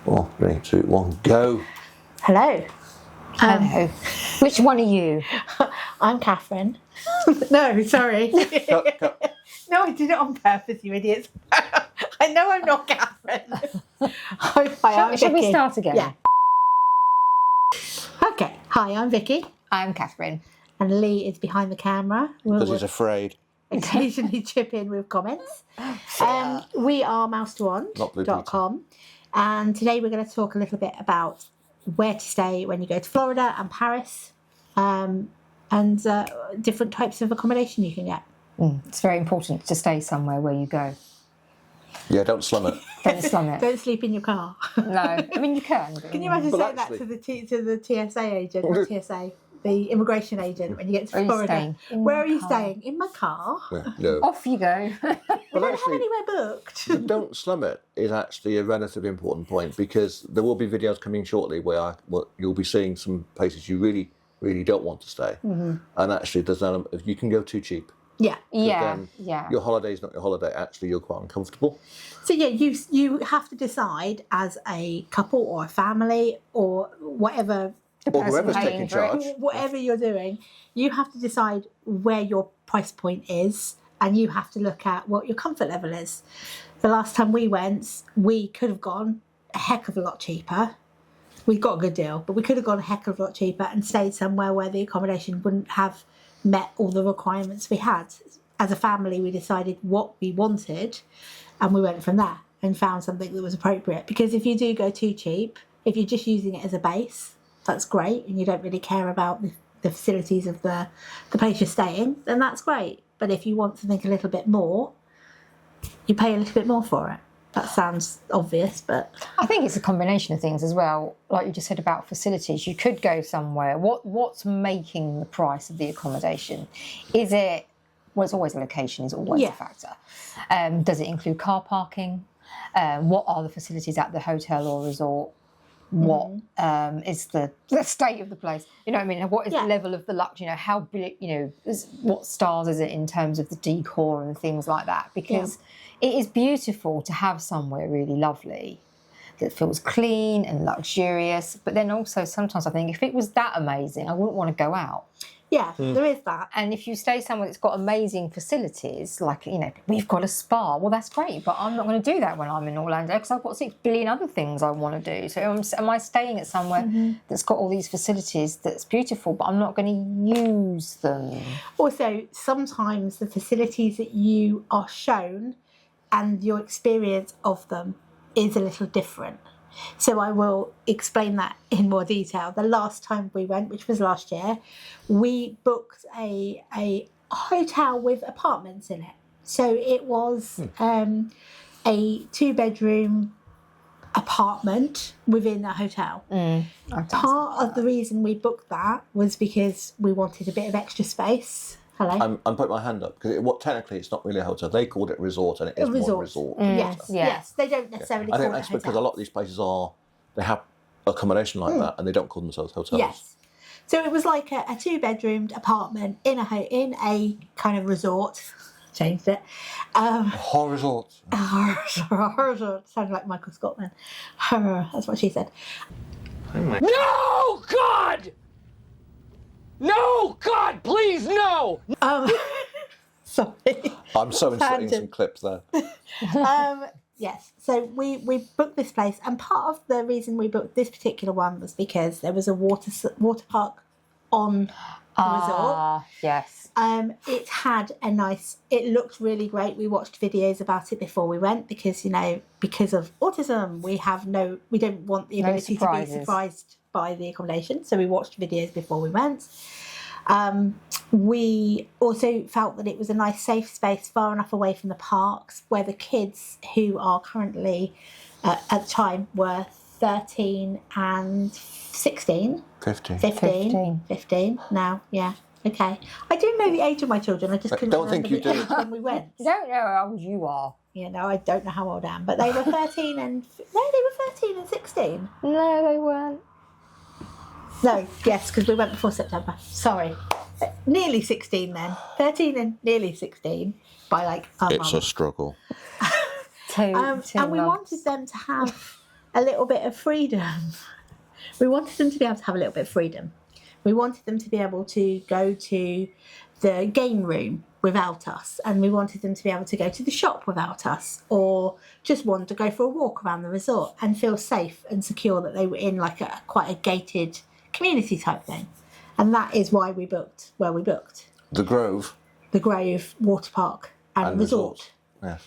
4, 3, 2, 1, go. Hello. Hello. Which one are you? I'm Catherine. No, sorry. Cut. No, I did it on purpose, you idiots. I know I'm not Catherine. Shall we start again? Yeah. Okay. Hi, I'm Vicky. I'm Catherine. And Lee is behind the camera. Because he's afraid. Occasionally chip in with comments. We are mouse2wand.com, and today we're going to talk a little bit about where to stay when you go to Florida and Paris, and different types of accommodation you can get. It's very important to stay somewhere where you go. Yeah, don't slum it. Don't slum it. Don't sleep in your car. No, I mean you can. Can you imagine saying that to the TSA agent, or TSA, the immigration agent, when you get to Florida? Where are you staying? In my car. Yeah, no. Off you go. We don't have anywhere booked. Don't slum it is actually a relatively important point, because there will be videos coming shortly where you'll be seeing some places you really, really don't want to stay. Mm-hmm. And actually, there's an element of you can go too cheap. Yeah. Yeah. Your holiday's not your holiday. Actually, you're quite uncomfortable. So yeah, you have to decide as a couple or a family or whatever, or whoever's taking charge, whatever you're doing, you have to decide where your price point is, and you have to look at what your comfort level is. The last time we went, we could have gone a heck of a lot cheaper. We got a good deal, but we could have gone a heck of a lot cheaper and stayed somewhere where the accommodation wouldn't have met all the requirements we had. As a family, we decided what we wanted, and we went from there and found something that was appropriate. Because if you do go too cheap, if you're just using it as a base, that's great, and you don't really care about the facilities of the place you're staying, then that's great. But if you want something a little bit more, you pay a little bit more for it. That sounds obvious, but I think it's a combination of things as well. Like you just said about facilities, you could go somewhere. What's making the price of the accommodation? Is it? Well, it's always a location. Is always a factor. Does it include car parking? What are the facilities at the hotel or resort? What is the state of the place? You know what I mean? What is the level of the luxury? You know, how big? You know, what stars is it in terms of the decor and things like that? Because it is beautiful to have somewhere really lovely that feels clean and luxurious. But then also sometimes I think if it was that amazing, I wouldn't want to go out. Yeah, there is that. And if you stay somewhere that's got amazing facilities, like, you know, we've got a spa, well, that's great, but I'm not going to do that when I'm in Orlando because I've got 6 billion other things I want to do. So am I staying at somewhere that's got all these facilities that's beautiful, but I'm not going to use them? Also, sometimes the facilities that you are shown and your experience of them is a little different. So I will explain that in more detail. The last time we went, which was last year, we booked a hotel with apartments in it. So it was a 2-bedroom apartment within a hotel. Part of the reason we booked that was because we wanted a bit of extra space. Hello? I'm putting my hand up because technically it's not really a hotel. They called it resort, and it is more a resort. Yes. They don't necessarily call it a hotel. I think that's because a lot of these places they have accommodation like that, and they don't call themselves hotels. Yes. So it was like a 2-bedroomed apartment in a kind of resort. Changed it. A whole resort. A horror resort. Sounded like Michael Scott then. That's what she said. No, God! No, God, please, no! Sorry. I'm so inserting some clips there. Yes, so we booked this place, and part of the reason we booked this particular one was because there was a water park on the resort. Yes. It looked really great. We watched videos about it before we went because, you know, because of autism, we don't want the ability to be surprised by the accommodation. So we watched videos before we went. We also felt that it was a nice safe space far enough away from the parks where the kids who are currently at the time were 13 and 16. 15 now, yeah. Okay. I do know the age of my children. I just couldn't remember the age when we went. You don't know how old you are. Yeah, no, I don't know how old I am. But they were 13 and... No, they were 13 and 16. No, they weren't. No, yes, because we went before September. Sorry. Nearly 16 then. 13 and nearly 16 by like a month. It's a struggle. And we wanted them to have a little bit of freedom. We wanted them to be able to have a little bit of freedom. We wanted them to be able to go to the game room without us, and we wanted them to be able to go to the shop without us, or just want to go for a walk around the resort and feel safe and secure that they were in like quite a gated community type thing. And that is why we booked where we booked. The Grove Water Park and Resort. Yes.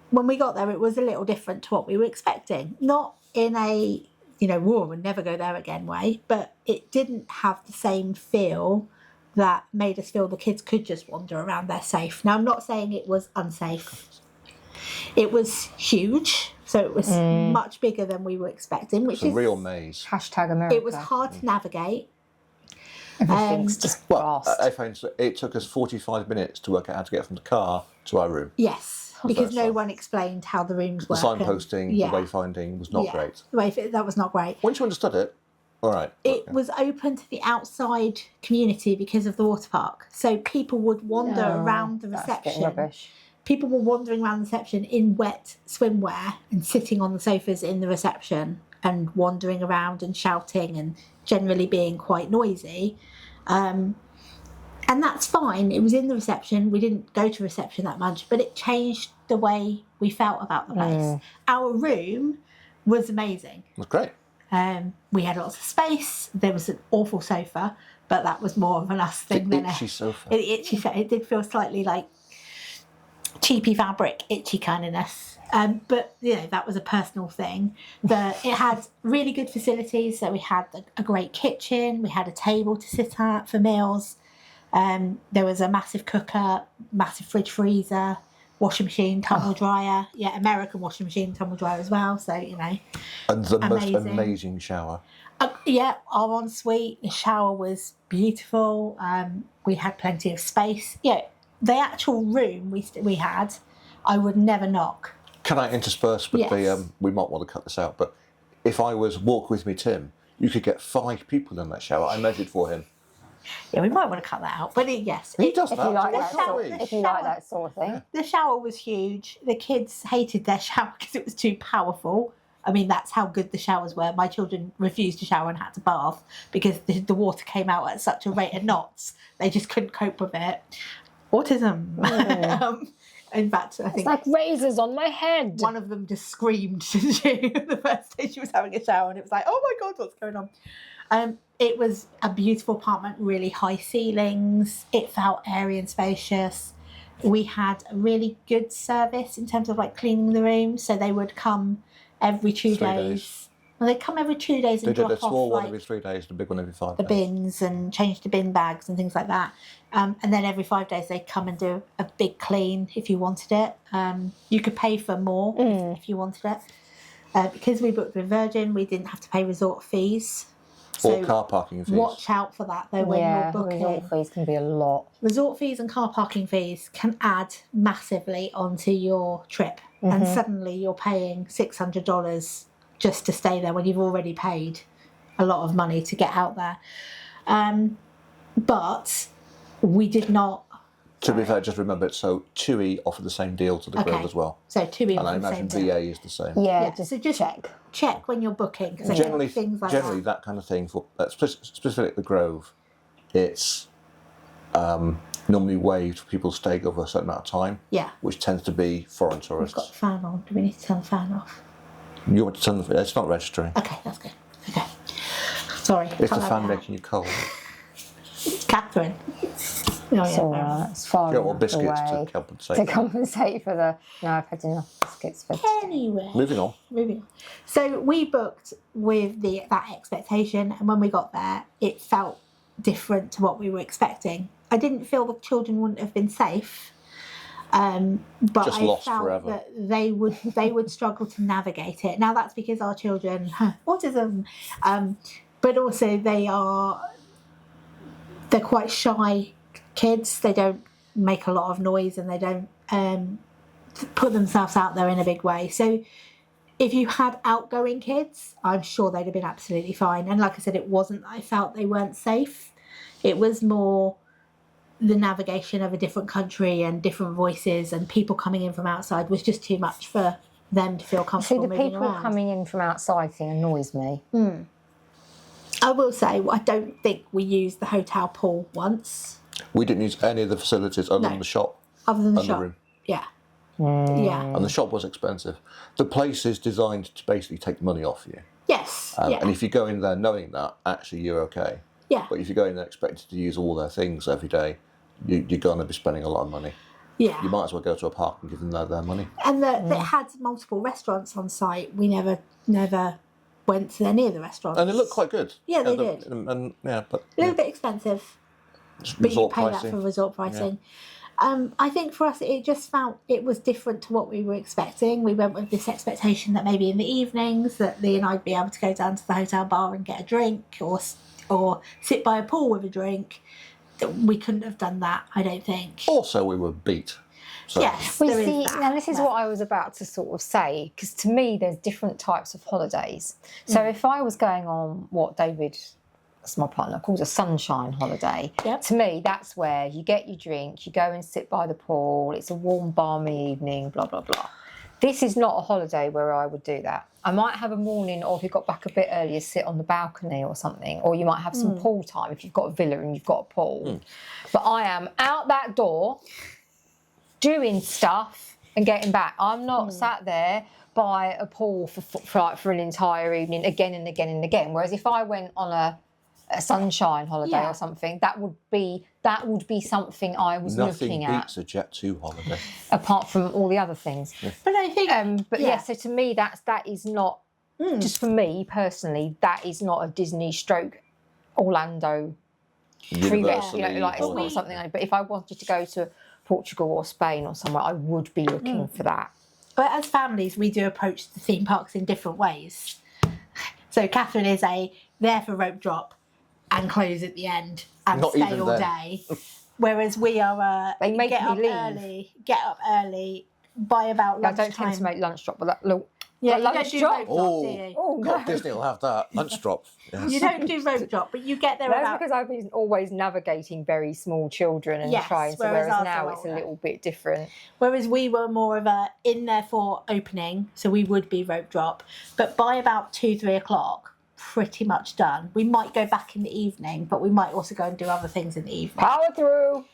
When we got there, it was a little different to what we were expecting. Not in a, we'll never go there again way, but it didn't have the same feel that made us feel the kids could just wander around there safe. Now, I'm not saying it was unsafe. It was huge, so it was much bigger than we were expecting, which It's a real maze. Hashtag America. It was hard to navigate. Everything's just vast. I found it took us 45 minutes to work out how to get from the car to our room. Yes, because no so. one explained how the rooms The work. signposting, the wayfinding was not great. That was not great. Once you understood it, all right. It was open to the outside community because of the water park. So people would wander around the That's a bit reception. rubbish. People were wandering around the reception in wet swimwear and sitting on the sofas in the reception and wandering around and shouting and generally being quite noisy. And that's fine. It was in the reception. We didn't go to reception that much, but it changed the way we felt about the place. Our room was amazing. It was great. We had lots of space. There was an awful sofa, but that was more of an us thing The than itchy sofa. It did feel slightly like cheapy fabric, itchy kindness. But that was a personal thing. It had really good facilities. So we had a great kitchen. We had a table to sit at for meals. There was a massive cooker, massive fridge freezer, washing machine, tumble dryer. Yeah, American washing machine, tumble dryer as well. So And the most amazing shower. Our ensuite, the shower was beautiful. We had plenty of space. The actual room we had, I would never knock. Can I intersperse with Yes. we might want to cut this out, but if I was Walk With Me Tim, you could get 5 people in that shower. I measured for him. Yeah, we might want to cut that out. But yes. He does If that. you like so that why sort, can't we? if you like that sort of thing. The shower was huge. The kids hated their shower because it was too powerful. I mean, that's how good the showers were. My children refused to shower and had to bath because the water came out at such a rate of knots. They just couldn't cope with it. Autism. In fact, I think It's like razors on my head. one of them just screamed the first day she was having a shower, and it was like, oh my God, what's going on? It was a beautiful apartment, really high ceilings. It felt airy and spacious. We had a really good service in terms of like cleaning the room. So they would come every 2 3 days. days. Well, they'd come every 2 days They and did drop a small off one like every 3 days, the big one every 5 the days. bins and change the bin bags and things like that. And then every 5 days they'd come and do a big clean if you wanted it. You could pay for more if you wanted it. Because we booked with Virgin, we didn't have to pay resort fees. Or car parking fees. Watch out for that though when you're booking. resort fees can be a lot. Resort fees and car parking fees can add massively onto your trip. And suddenly you're paying $600 just to stay there when you've already paid a lot of money to get out there. But we did not. To be fair, just remember, so TUI offered the same deal to the Grove as well. So TUI And I on the imagine same VA deal. is the same. Yeah, So just check. check when you're booking. 'Cause Generally, things like that kind of thing, for specifically the Grove, it's normally waived for people staying over a certain amount of time, Yeah. which tends to be foreign We've tourists. got the fan on. Do we need to turn the fan off? You want to turn the it's not registering. Okay, that's good. Okay. Sorry. It's the can't have fan that. making you cold. Catherine. Oh, It's all right. It's far Get more enough biscuits away to compensate. to compensate for the. No, I've had enough biscuits for. Anyway. Moving on. Moving on. So we booked with that expectation, and when we got there, it felt different to what we were expecting. I didn't feel the children wouldn't have been safe, but Just I lost felt forever. that they would struggle to navigate it. Now that's because our children autism, but also they're quite shy kids. They don't make a lot of noise, and they don't put themselves out there in a big way. So if you had outgoing kids, I'm sure they'd have been absolutely fine. And like I said, it wasn't that I felt they weren't safe. It was more the navigation of a different country and different voices and people coming in from outside was just too much for them to feel See, comfortable the moving people around. coming in from outside thing annoys me. I will say, I don't think we used the hotel pool once, We didn't use any of the facilities other No. than the shop other than the and the shop. room. Yeah. Yeah. And the shop was expensive. The place is designed to basically take money off you. Yes. Yeah. And if you go in there knowing that, actually you're okay. Yeah. But if you go in there expected to use all their things every day, you're going to be spending a lot of money. Yeah. You might as well go to a park and give them their money. And it had multiple restaurants on site. We never went to any of the restaurants. And they look quite good. Yeah, they did. And but A little bit expensive, but you resort pay that pricing. for resort pricing. I think for us, it just felt it was different to what we were expecting. We went with this expectation that maybe in the evenings that Lee and I'd be able to go down to the hotel bar and get a drink or sit by a pool with a drink. We couldn't have done that, I don't think. Also, we were beat. So Yes, Well, there is see, that. now this is what I was about to sort of say, because to me, there's different types of holidays. So if I was going on what David, that's my partner, calls a sunshine holiday, Yep. to me, that's where you get your drink, you go and sit by the pool, it's a warm, balmy evening, blah, blah, blah. This is not a holiday where I would do that. I might have a morning, or if you got back a bit earlier, sit on the balcony or something, or you might have some pool time if you've got a villa and you've got a pool. But I am out that door doing stuff and getting back. I'm not sat there by a pool for an entire evening again and again and again. Whereas if I went on a sunshine holiday Yeah. or something, that would be something I was nothing looking at, beats a Jet 2 holiday. apart from all the other things. But I think, But yeah, so to me, that is not, just for me personally, that is not a Disney stroke Orlando pre-rest, you know, Universally like it's holiday. not something. But if I wanted to go to Portugal or Spain or somewhere, I would be looking for that. but as families, we do approach the theme parks in different ways. So Catherine is there for rope drop and close at the end and Not stay even all then. day. Whereas we are They make get me up leave. get up early, by about I lunchtime. don't tend to make lunch drop, but that look. Yeah, But you lunch don't do drop? rope drop, do you? Oh, God, no. Disney will have that. Lunch drop. Yes. You don't do rope drop, but you get there That's about... because I've been always navigating very small children and Yes, trying to, whereas whereas ours now are it's a older. little bit different. Whereas we were more of a in there for opening, so we would be rope drop. But by about 2-3 o'clock, pretty much done. We might go back in the evening, but we might also go and do other things in the evening. Power through!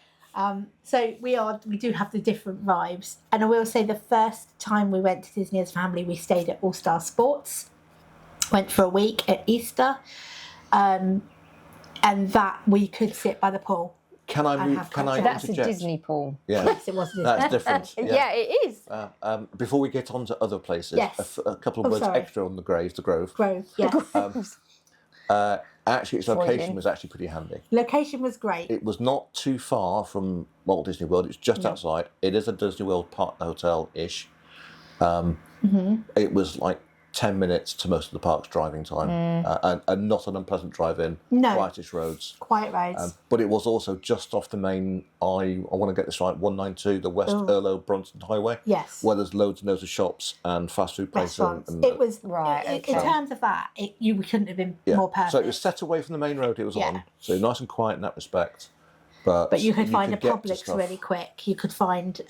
So we do have the different vibes. And I will say the first time we went to Disney as a family, we stayed at All Star Sports. Went for a week at Easter. And that we could sit by the pool. Can I And have can I cocktails. That's a interject? Disney pool. Yeah, Yes, it was Disney. that's different. Yeah, it is. Before we get on to other places, Yes. a couple of Oh, words sorry. extra on the Grove. Grove, yes. Actually, its Freudian. location was actually pretty handy. Location was great. It was not too far from Walt Disney World. It's just outside. It is a Disney World park hotel-ish. It was like 10 minutes to most of the park's driving time, and not an unpleasant drive-in. No. Quietish roads. Quiet roads. But it was also just off the main, I want to get this right, 192, the West Erlo Bronson Highway. Yes. Where there's loads and loads of shops and fast food places. Restaurants. And, It was Right, in okay. terms of that. You couldn't have been yeah. more perfect. So it was set away from the main road it was Yeah. on. So nice and quiet in that respect. But But you could find a get to Publix stuff. really quick. You could find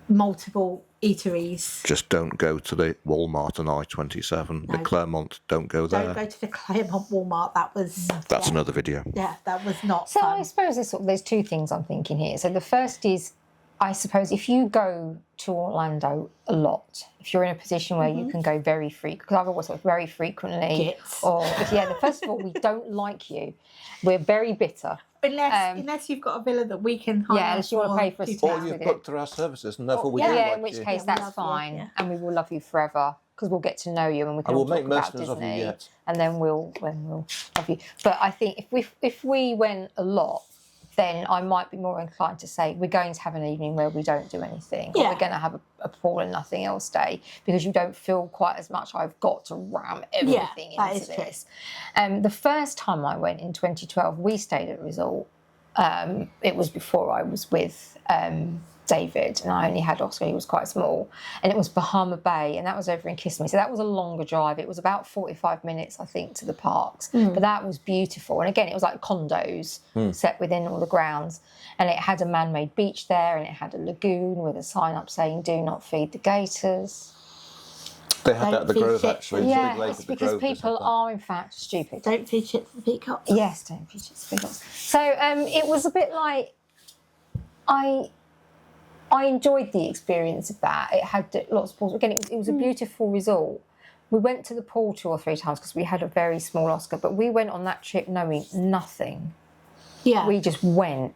multiple eateries. Just don't go to the Walmart on I-27. The No. Claremont, don't go there. Don't go to the Claremont Walmart. That was That's another video. yeah, that was not So fun. I suppose there's two things I'm thinking here. So the first is, I suppose if you go to Orlando a lot, if you're in a position where you can go very frequently, because I've always thought very frequently, Gits. or first of all, we don't like you. We're very bitter. Unless you've got a villa that we can hire. Yeah, unless you wanna pay for a two stay. Or days. you've with booked through our services and therefore we do Yeah, like in which you. case we that's love you, fine, yeah. and we will love you forever because we'll get to know you and we can And all we'll make talk about mercenaries of you Disney, yet. and then we'll love you. But I think if we went a lot, then I might be more inclined to say we're going to have an evening where we don't do anything. Or Yeah. we're going to have a pool and nothing else day because you don't feel quite as much I've got to ram everything that into is true. this. The first time I went in 2012, we stayed at a resort. It was before I was with David, and I only had Oscar, he was quite small, and it was Bahama Bay, and that was over in Kissimmee, so that was a longer drive. It was about 45 minutes, I think, to the parks, but that was beautiful. And again, it was like condos set within all the grounds, and it had a man-made beach there, and it had a lagoon with a sign up saying "Do not feed the gators." They had that at the Don't Grove, feed actually. It's a Yeah, big lake it's at the because Grove that people said that. are in fact stupid. Don't feed shit to the peacocks. Yes, don't feed shit to the peacocks. So it was a bit like I enjoyed the experience of that. It had lots of pools. Again, it was a beautiful resort. We went to the pool 2 or 3 times because we had a very small Oscar, but we went on that trip knowing nothing. Yeah. We just went.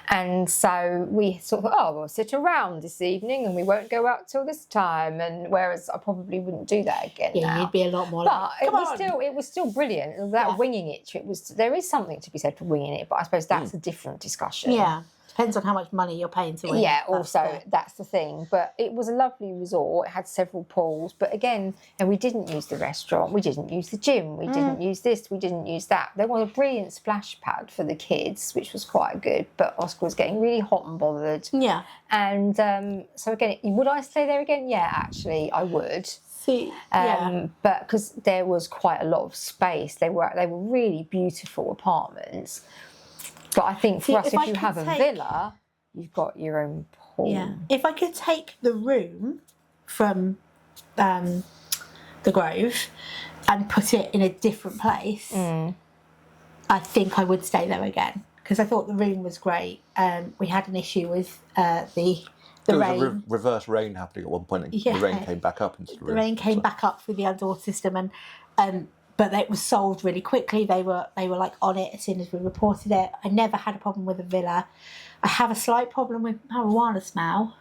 And so we sort of thought, we'll sit around this evening and we won't go out till this time. And whereas I probably wouldn't do that again now. You'd be a lot more But like, it was still brilliant. That winging it trip there is something to be said for winging it, but I suppose that's a different discussion. Yeah. Depends on how much money you're paying to win. Yeah, also, that's the thing. But it was a lovely resort. It had several pools. But again, and we didn't use the restaurant. We didn't use the gym. We didn't use this. We didn't use that. There was a brilliant splash pad for the kids, which was quite good. But Oscar was getting really hot and bothered. Yeah. And so again, would I stay there again? Yeah, actually, I would. See, yeah. But because there was quite a lot of space. They were really beautiful apartments. But I think for us, if you have a villa, you've got your own pool. Yeah. If I could take the room from the Grove and put it in a different place, I think I would stay there again because I thought the room was great. We had an issue with the there rain. was a reverse rain happening at one point. And Yeah. The rain came back up into the room. The rain came back up through the underwater system, and but it was solved really quickly. They were like on it as soon as we reported it. I never had a problem with the villa. I have a slight problem with marijuana smell.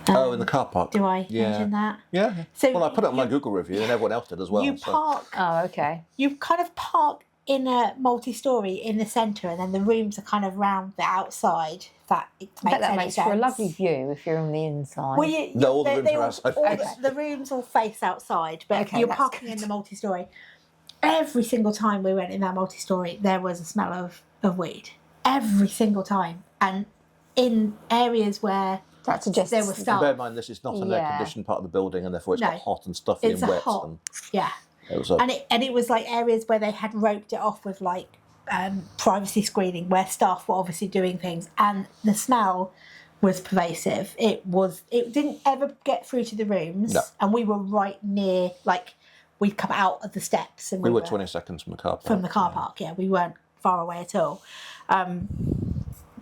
In the car park. Do I mention that? Yeah. So well, I put it on my Google review, and everyone else did as well. You so. park. Oh, okay. You kind of park in a multi-story in the centre, and then the rooms are kind of round the outside. If that makes That any makes sense. for a lovely view if you're on the inside. Well, No, all the rooms are outside. The rooms all face outside, but Okay, you're that's parking in good. the multi-story. Every single time we went in that multi-story, there was a smell of weed. Every single time, and in areas where That suggests there were staff. Bear in mind, this is not an air-conditioned part of the building, and therefore it's No. not hot and stuffy It's and a wet. hot, And yeah. it was a, And it was like areas where they had roped it off with like privacy screening, where staff were obviously doing things, and the smell was pervasive. It didn't ever get through to the rooms, No. and we were right near, like we'd come out of the steps, and we were 20 seconds from the car park. from the car park. Yeah, we weren't far away at all.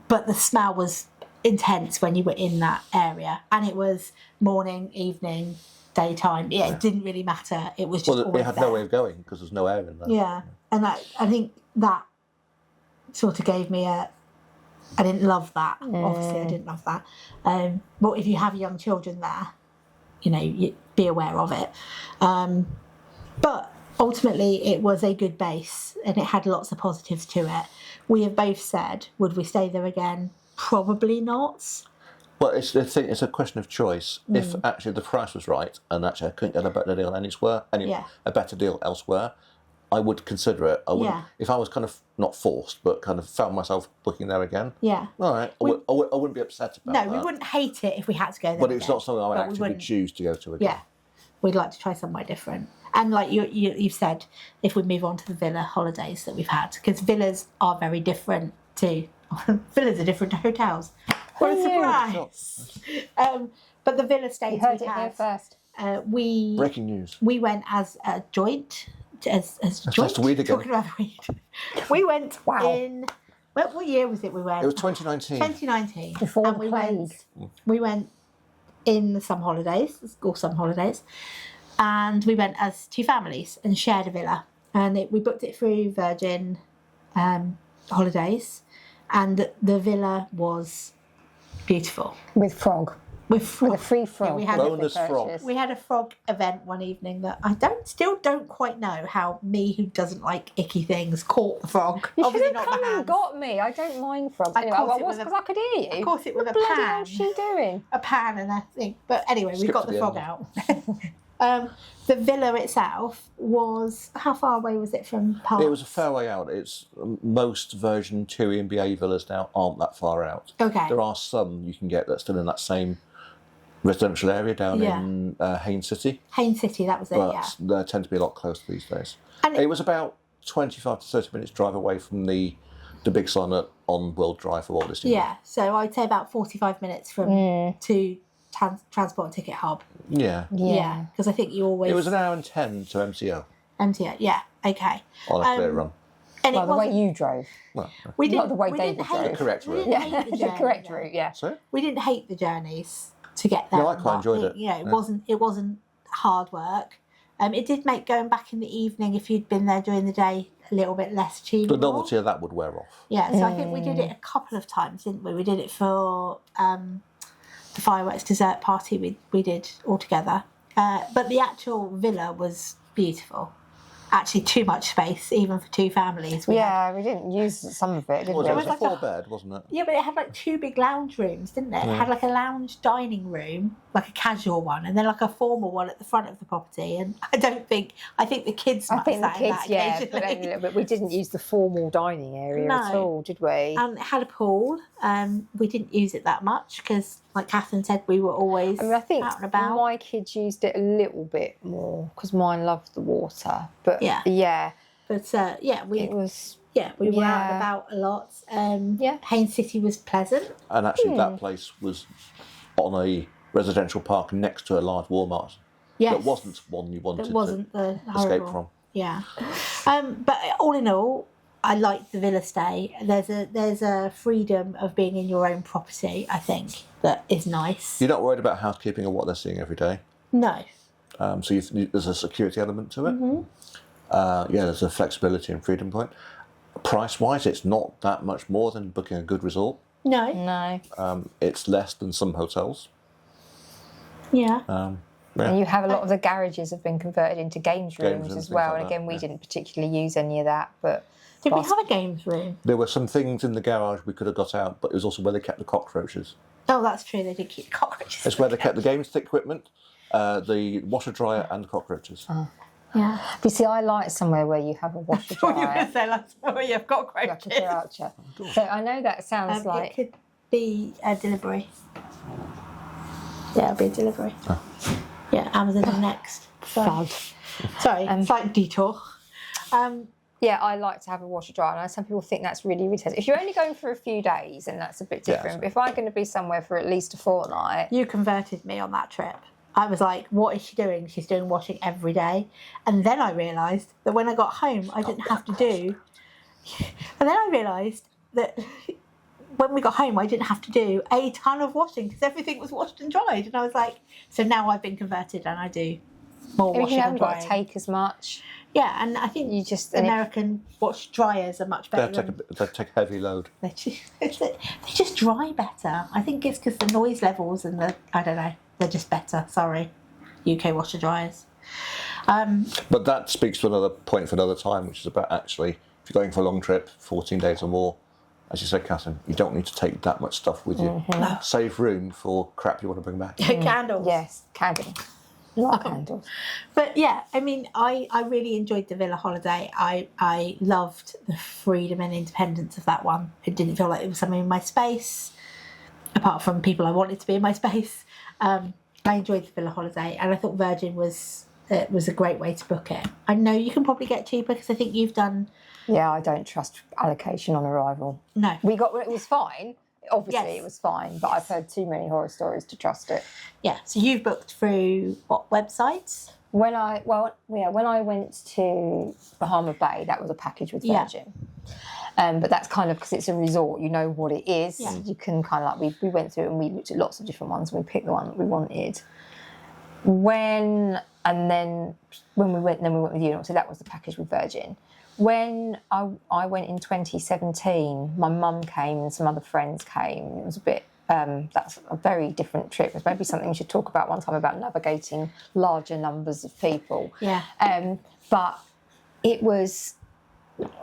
But the smell was intense when you were in that area, and it was morning, evening, daytime. Yeah, it didn't really matter. It was just Well, always we had there. no way of going because there's no air in there. Yeah, and I think that sort of gave me I didn't love that. Obviously, I didn't love that. But if you have young children there, you be aware of it. But ultimately, it was a good base, and it had lots of positives to it. We have both said, would we stay there again? Probably not. Well, it's a question of choice. If actually the price was right, and actually I couldn't get a better deal a better deal elsewhere, I would consider it. I wouldn't, if I was kind of not forced, but kind of found myself booking there again. Yeah. All right, I wouldn't be upset about that. No, we wouldn't hate it if we had to go there. But it's again. not something I would But we actively wouldn't. choose to go to again. Yeah, we'd like to try somewhere different. And like you've said, if we move on to the villa holidays that we've had, because villas are very different to villas are different to hotels. What a surprise! But the villa stays You heard we it here had, first. we Breaking news. we went as a joint, as joint. the weed again. Talking about the weed, we went in. What year was it? We went. It was 2019. 2019. Before and the we plague. we went in the summer holidays, and we went as 2 families and shared a villa. And we booked it through Virgin Holidays, and the villa was beautiful. With frog. With With a free frog. Yeah, we had Bonus frog. We had a frog event one evening that I still don't quite know how me, who doesn't like icky things, caught the frog. You should Obviously have not come my and hands. got me. I don't mind frogs. I Anyway, caught well, it what's with a- because I could hear you. I caught it with what a the bloody pan. hell's she doing? A pan and a thing. But anyway, we Skip got to the the frog end. out. The villa itself was, how far away was it from Parks? It was a fair way out. It's most Virgin TUI and BA villas now aren't that far out. Okay. There are some you can get that's still in that same residential area down in Haines City. Haines City, that was it, But they tend to be a lot closer these days. And it was about 25 to 30 minutes drive away from the big sign on World Drive for Walt Disney. Yeah, so I'd say about 45 minutes from to Transport and Ticket Hub. Yeah. Yeah, because I think you always... It was an hour and 10 to MCO. MTO, yeah, okay. On a clear run. And Well, the way you drove. Well, we didn't, not the way we David didn't drove. hate The correct route. we didn't hate The journey, correct though. route, yeah. so? We didn't hate the journeys to get there. No, I quite enjoyed it. Yeah, it wasn't hard work. It did make going back in the evening, if you'd been there during the day, a little bit less achievable. The novelty of that would wear off. Yeah, so I think we did it a couple of times, didn't we? We did it for the fireworks dessert party we did all together. But the actual villa was beautiful. Actually, too much space, even for two families. We didn't use some of it, did Well, we? it was a like a- 4-bed, wasn't it? Yeah, but it had like two big lounge rooms, didn't it? It had like a lounge dining room, like a casual one, and then like a formal one at the front of the property. And I think the kids I might think the sat in kids, that yeah, but occasionally. only a little bit. We didn't use the formal dining area No. at all, did we? And it had a pool. We didn't use it that much because, like Catherine said, we were always I think out and about. my kids used it a little bit more because mine loved the water. But Yeah. But we it was. we were out and Yeah. about a lot. Yeah. Haines City was pleasant. And actually, that place was on a residential park next to a large Walmart. Yes. That wasn't one you wanted It wasn't the to escape horrible. from. Yeah. But all in all, I liked the villa stay. There's a freedom of being in your own property, I think, that is nice. You're not worried about housekeeping or what they're seeing every day. No. So there's a security element to it. Mm-hmm. There's a flexibility and freedom point. Price-wise, it's not that much more than booking a good resort. No. No. It's less than some hotels. Yeah. And you have a lot of the garages have been converted into games rooms and as things well. like And again, that, we yeah. didn't particularly use any of that. But Did we have a games room? There were some things in the garage we could have got out, but it was also where they kept the cockroaches. Oh, that's true. They did keep cockroaches. It's where they kept the games equipment, the washer dryer, and the cockroaches. Yeah. you see, I like somewhere where you have a washer What you were dryer. going to say, like, oh, you've got Like a cockroaches. sriracha. So I know that sounds It like could be a delivery. Yeah, it'll be a delivery. Yeah, Amazon are next. fud. Sorry, slight detour. Yeah, I like to have a washer dryer. And I know some people think that's really irritating. If you're only going for a few days, then that's a bit different. Yes. But if I'm going to be somewhere for at least a fortnight, You converted me on that trip. I was like, what is she doing? She's doing washing every day. And then I realised that when I got home, I didn't have to do... And then I realised that when we got home, I didn't have to do a ton of washing because everything was washed and dried. And I was like, so now I've been converted and I do more I mean, washing you and haven't got to drying. take as much. Yeah, and I think You just and if- American wash dryers are much better. They take a heavy load. They just dry better. I think it's because the noise levels and I don't know, they're just better. Sorry, UK washer dryers. But that speaks to another point for another time, which is about actually, if you're going for a long trip, 14 days or more, as you said, Catherine, you don't need to take that much stuff with you. Save room for crap you want to bring back. Candles. Yes, candles. Not candles. But yeah, I mean, I really enjoyed the villa holiday. I loved the freedom and independence of that one. It didn't feel like it was something in my space, apart from people I wanted to be in my space. I enjoyed the villa holiday, and I thought Virgin was a great way to book it. I know you can probably get cheaper because I think you've done. Yeah, I don't trust allocation on arrival. No. It was fine. Obviously, Yes. it was fine, but I've heard too many horror stories to trust it. Yeah, so you've booked through what websites? When I went to Bahama Bay, that was a package with Yeah. Virgin. But that's kind of because it's a resort, you know what it is. Yeah. You can kind of like we went through it and we looked at lots of different ones and we picked the one that we wanted. When we went with you, so that was the package with Virgin. When I went in 2017, my mum came and some other friends came. It was a bit. That's a very different trip. It's maybe something we should talk about one time about navigating larger numbers of people. Yeah. But it was.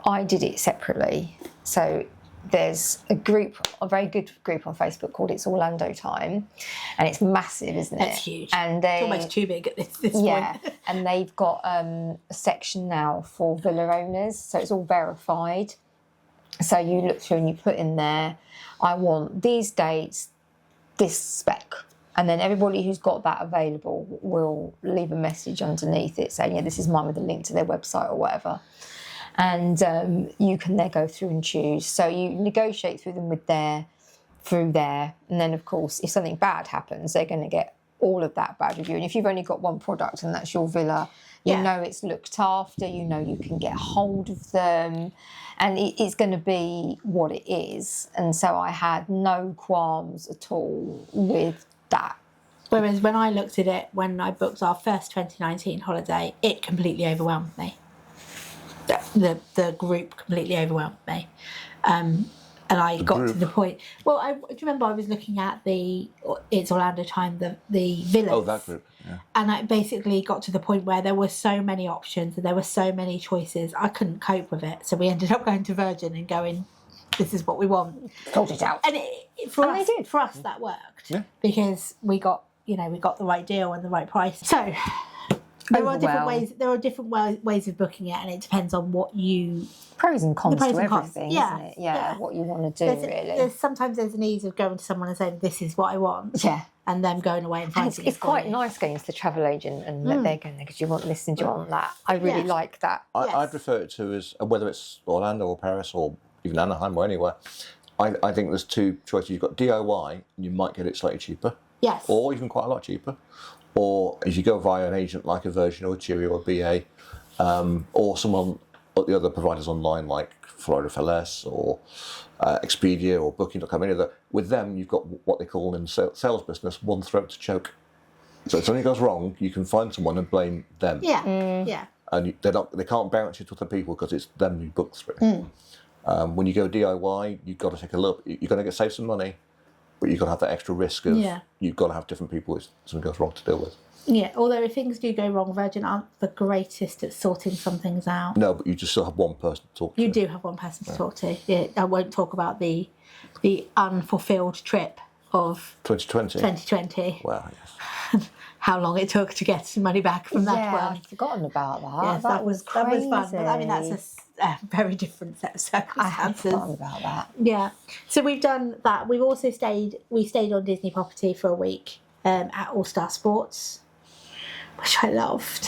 I did it separately, so there's a very good group on Facebook called It's Orlando Time, and it's massive, isn't it? It's huge. And It's almost too big at this point. And they've got a section now for villa owners, so it's all verified. So you look through and you put in there, I want these dates, this spec. And then everybody who's got that available will leave a message underneath it saying, yeah, this is mine, with a link to their website or whatever. And you can then go through and choose. So you negotiate through them through there. And then, of course, if something bad happens, they're going to get all of that bad review. And if you've only got one product and that's your villa, you know it's looked after, you know you can get hold of them, and it's going to be what it is. And so I had no qualms at all with that. Whereas when I looked at it, when I booked our first 2019 holiday, it completely overwhelmed me. The group completely overwhelmed me. And I got to the point. Well, do you remember I was looking at the It's Orlando Time, the villas? Oh, that group. Yeah. And I basically got to the point where there were so many options and there were so many choices. I couldn't cope with it, so we ended up going to Virgin and going, "This is what we want." Sort it out. And for us that worked because we got the right deal and the right price. So there are different ways. There are different ways of booking it, and it depends on what you. Pros and cons to everything, yeah, isn't it? Yeah, what you want to do, really. Sometimes there's an ease of going to someone and saying, "This is what I want." Yeah. And them going away and finding it's quite nice going to the travel agent and they're going there, because you want this and you want that. I really like that. I'd refer it to as, whether it's Orlando or Paris or even Anaheim or anywhere, I think there's two choices. You've got DIY, and you might get it slightly cheaper. Yes. Or even quite a lot cheaper. Or if you go via an agent like a Virgin or a Cheery or a BA, or someone at the other providers online like Florida FLS or Expedia or Booking.com, any of that, with them you've got what they call in sales business one throat to choke. So if something goes wrong, you can find someone and blame them. Yeah, yeah. And they can't bounce it to other people because it's them you book through. When you go DIY, you've got to take a look. You're going to save some money, but you've got to have that extra risk of you've got to have different people if something goes wrong to deal with. Yeah, although if things do go wrong, Virgin aren't the greatest at sorting some things out. No, but you just still have one person to talk to. You do have one person to talk to. Yeah, I won't talk about the unfulfilled trip of 2020. Wow, yes. How long it took to get some money back from that one. I'd forgotten about that. Yes, that was crazy. That was fun. But, I mean, that's a very different set of circumstances. I had forgotten about that. Yeah. So we've done that. We've also stayed on Disney property for a week at All Star Sports, which I loved.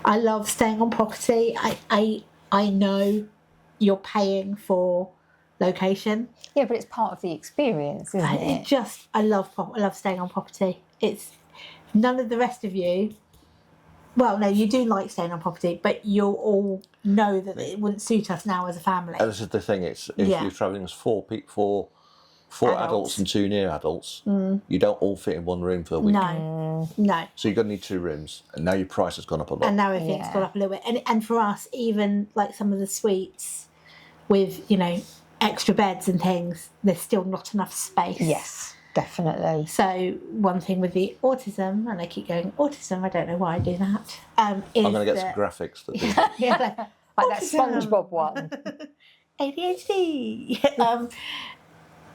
I love staying on property. I know you're paying for location. Yeah, but it's part of the experience, isn't it? I love staying on property. It's none of the rest of you. Well, no, you do like staying on property, but you'll all know that it wouldn't suit us now as a family. And this is the thing: it's if you're travelling as four adults and two near adults, you don't all fit in one room for a week. No. So you're going to need 2 rooms, and now your price has gone up a lot. And now everything's gone up a little bit. And for us, even like some of the suites with extra beds and things, there's still not enough space. Yes, definitely. So one thing with the autism, and I keep going autism, I don't know why I do that. Is I'm going to get some graphics that do that. Like that SpongeBob one. ADHD.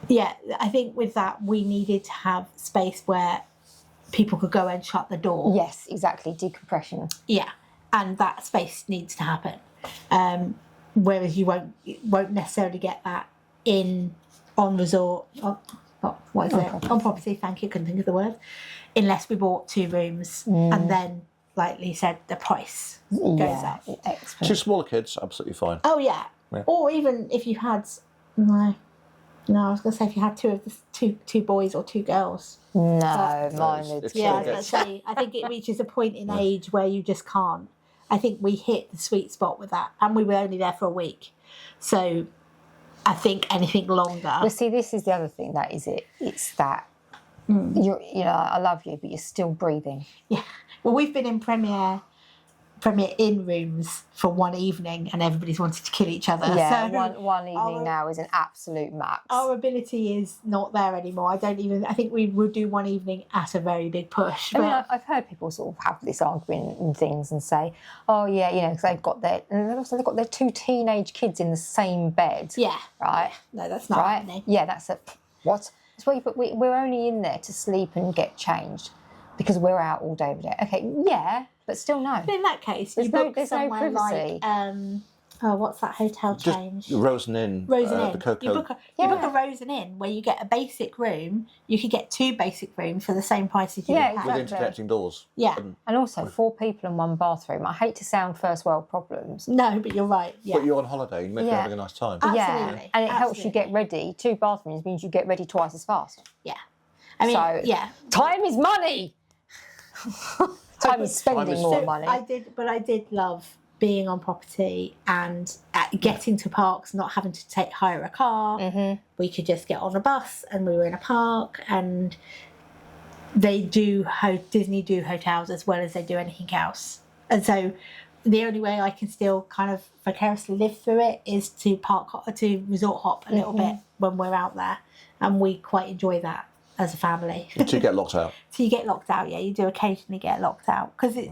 Yeah, I think with that we needed to have space where people could go and shut the door. Yes, exactly. Decompression. Yeah, and that space needs to happen. Whereas you won't necessarily get that on resort. On property. Thank you. Couldn't think of the word. Unless we bought 2 rooms and then, like Lee said, the price goes up. Excellent. 2 smaller kids, absolutely fine. Oh yeah. Or even if you had no, I was going to say if you had two boys or 2 girls. No, mine would. Yeah, I was going to say, I think it reaches a point in age where you just can't. I think we hit the sweet spot with that, and we were only there for a week. So I think anything longer. Well, see, this is the other thing. That is it. It's that I love you, but you're still breathing. Yeah. Well, we've been in Premier Premier Inn rooms for one evening, and everybody's wanted to kill each other. Yeah, So one evening now is an absolute max. our ability is not there anymore. I think we would do one evening at a very big push. I mean, I've heard people sort of have this argument and things and say, oh yeah, you know, because they've got their 2 teenage kids in the same bed. Yeah. Right. No, that's not Right. happening. Yeah, that's what. That's why. But we're only in there to sleep and get changed because we're out all day every day. Okay. Yeah, but still no. But in that case, There's you no- book there's no somewhere privacy. what's that hotel Just change? Rosen Inn. Rosen The Inn. Cocoa. You book a Rosen Inn where you get a basic room. You could get 2 basic rooms for the same price as you Yeah, would have. with exactly. interconnecting doors. Yeah. And also 4 people in 1 bathroom. I hate to sound first world problems. No, but you're right. Yeah. But you're on holiday, you make it Yeah. having a nice time. Absolutely. Yeah, and it helps you get ready. 2 bathrooms means you get ready twice as fast. Yeah. I mean, So, yeah. Time is money. Time is spending Time is more so- money. I did love being on property and getting to parks, not having to hire a car. Mm-hmm. We could just get on a bus and we were in a park. And Disney do hotels as well as they do anything else. And so the only way I can still kind of vicariously live through it is to resort hop a little bit when we're out there, and we quite enjoy that as a family. Until you get locked out. So you get locked out, yeah. You do occasionally get locked out because it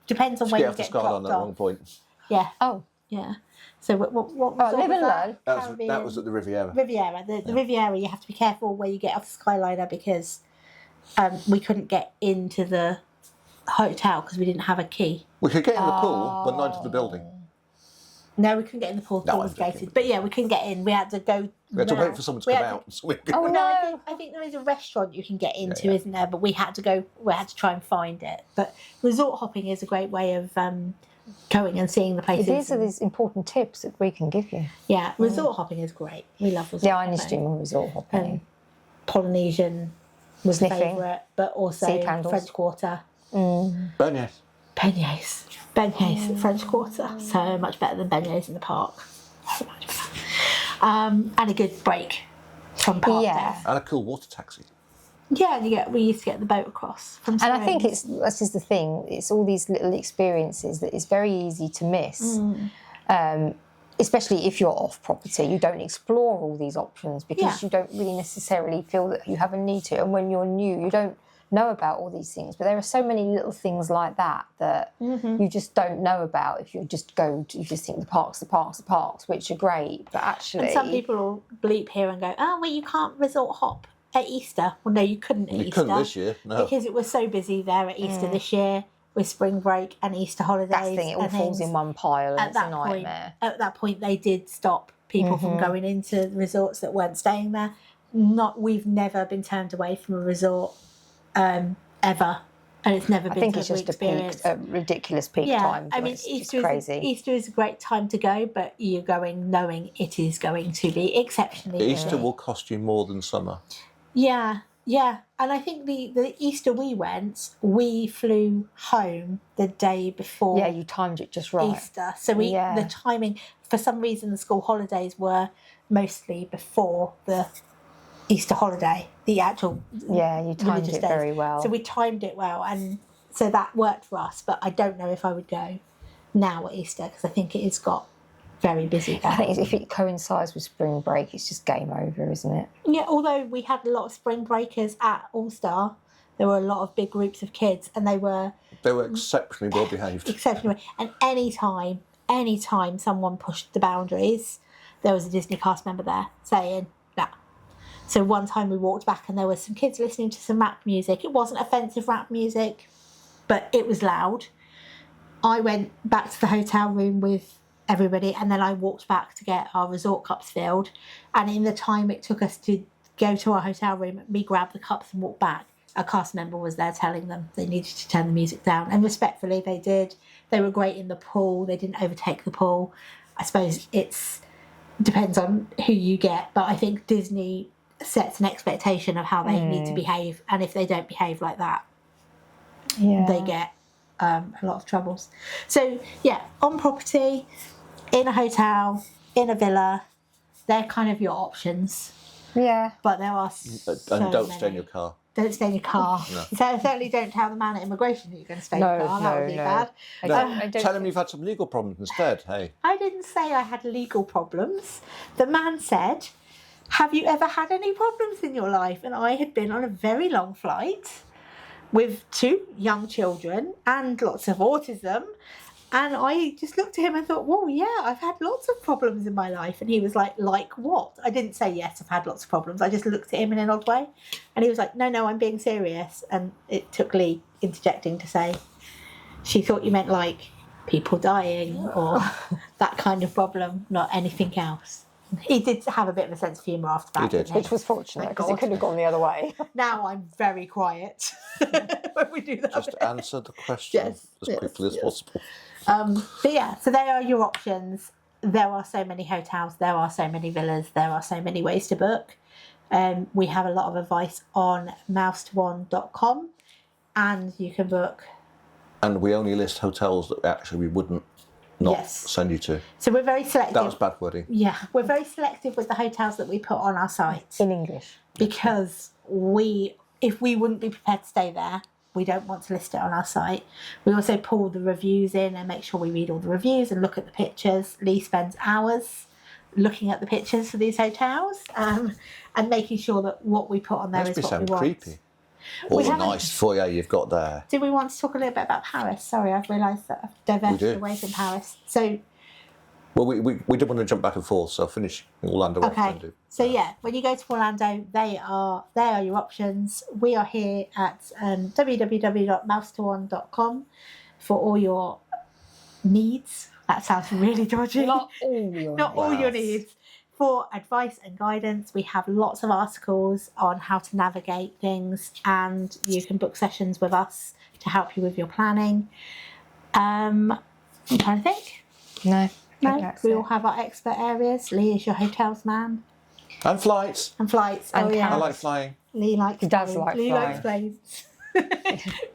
depends on Just when get you off the get Skyline dropped at one off. point. Yeah, Oh, yeah. So what Oh, resort live was and that? learn. That was at the Riviera. Riviera. The Riviera, you have to be careful where you get off the Skyliner because we couldn't get into the hotel because we didn't have a key. We could get in the pool, but not into the building. No, we couldn't get in the pool. The No, pool I'm was joking. gated. But yeah, we couldn't get in. We had to go. We had to wait round. for someone to We come had out. So we could... Oh, No, no. I think there is a restaurant you can get into, Yeah. isn't there? But we had to try and find it. But resort hopping is a great way of going and seeing the places. These are these important tips that we can give you. Yeah, resort hopping is great. We love resort Yeah, I hopping. used to do more resort hopping. Polynesian was Sniffing. favourite, but also Sea candles. French Quarter. Beignets. Beignets, French Quarter. So much better than beignets in the park. So much better. And a good break from park Yeah. there. And a cool water taxi. Yeah, and we used to get the boat across from And I think Springs. this is the thing. It's all these little experiences that it's very easy to miss. Especially if you're off property, you don't explore all these options because you don't really necessarily feel that you have a need to. And when you're new, you don't know about all these things. But there are so many little things like that you just don't know about if you just think the parks, which are great. But actually, And some people will bleep here and go, oh, well, you can't resort hop at Easter. Well, no, you couldn't at You Easter. couldn't this year, no. Because it was so busy there at Easter this year with spring break and Easter holidays. that's the thing. It all and falls things. in one pile, and At it's a that point, nightmare. at that point, they did stop people from going into the resorts that weren't staying there. We've never been turned away from a resort ever, and it's never I been think to it's just experience. a ridiculous peak Yeah, time. I mean, It's Easter crazy. Easter is a great time to go, but you're going knowing it is going to be exceptionally Easter will cost you more than summer. Yeah, and I think the Easter we flew home the day before. Yeah, you timed it just right. Easter. So the timing, for some reason, the school holidays were mostly before the Easter holiday, the actual Yeah, you timed religious it days. very well. So we timed it well, and so that worked for us. But I don't know if I would go now at Easter because I think it has got very busy there. I think if it coincides with spring break, it's just game over, isn't it? Yeah, although we had a lot of spring breakers at All Star, there were a lot of big groups of kids, and they were exceptionally well behaved. exceptional. And any time someone pushed the boundaries, there was a Disney cast member there saying, "No." So one time we walked back and there were some kids listening to some rap music. It wasn't offensive rap music, but it was loud. I went back to the hotel room with everybody, and then I walked back to get our resort cups filled. And in the time it took us to go to our hotel room, we grabbed the cups and walked back. A cast member was there telling them they needed to turn the music down, and respectfully they did. They were great in the pool. They didn't overtake the pool. I suppose depends on who you get, but I think Disney sets an expectation of how they need to behave, and if they don't behave like that, they get a lot of troubles. So yeah, on property, in a hotel, in a villa, they're kind of your options. Yeah. But there are so And don't many. stay in your car. don't stay in your car. No. So certainly don't tell the man at immigration that you're going to stay in your car. That would be bad. I don't Tell him you've had some legal problems instead. Hey. I didn't say I had legal problems. The man said, have you ever had any problems in your life? And I had been on a very long flight with 2 young children and lots of autism. And I just looked at him and thought, well, yeah, I've had lots of problems in my life. And he was like what? I didn't say, yes, I've had lots of problems. I just looked at him in an odd way. And he was like, no, I'm being serious. And it took Lee interjecting to say, she thought you meant like people dying or that kind of problem, not anything else. He did have a bit of a sense of humour after that. He did. Which was fortunate, because it could have gone the other way. Now I'm very quiet when we do that. Just answer the question as quickly as possible. But yeah, so they are your options. There are so many hotels, there are so many villas, there are so many ways to book. We have a lot of advice on mouse2one.com, and you can book. And we only list hotels that actually we wouldn't send you to. So we're very selective. That was bad wording. Yeah, we're very selective with the hotels that we put on our site. In English. Because if we wouldn't be prepared to stay there, we don't want to list it on our site. We also pull the reviews in and make sure we read all the reviews and look at the pictures. Lee spends hours looking at the pictures for these hotels and making sure that what we put on there is what we want. Must be creepy. All the nice foyer you've got there. Do we want to talk a little bit about Paris? Sorry, I've realised that I've diverted away from Paris. So, well, we did want to jump back and forth, so I'll finish Orlando. Okay. So yeah, when you go to Orlando, they are your options. We are here at www.mouse2one.com for all your needs. That sounds really dodgy. Not all your needs. For advice and guidance, we have lots of articles on how to navigate things, and you can book sessions with us to help you with your planning. I'm trying to think. No, we all have our expert areas. Lee is your hotels man. And flights. And flights. And I like flying. Lee likes does flying. like Lee flying. likes planes.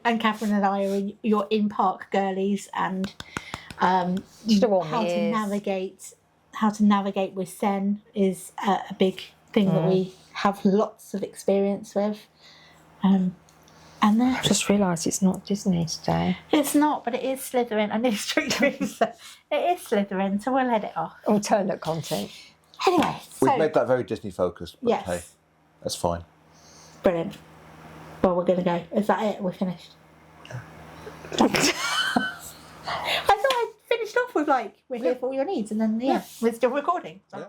And Catherine and I are your in-park girlies, and how to navigate with Sen is a big thing that we have lots of experience with. And I just realised it's not Disney today. It's not, but it is Slytherin. I need to it is Slytherin, so we'll let it off. Alternate content. Anyway, We've made that very Disney focused, but yes. hey, that's fine. Brilliant. Well, we're going to go. Is that it? We're finished. I thought I finished off with we're here for all your needs, and then we're still recording. So. Yeah.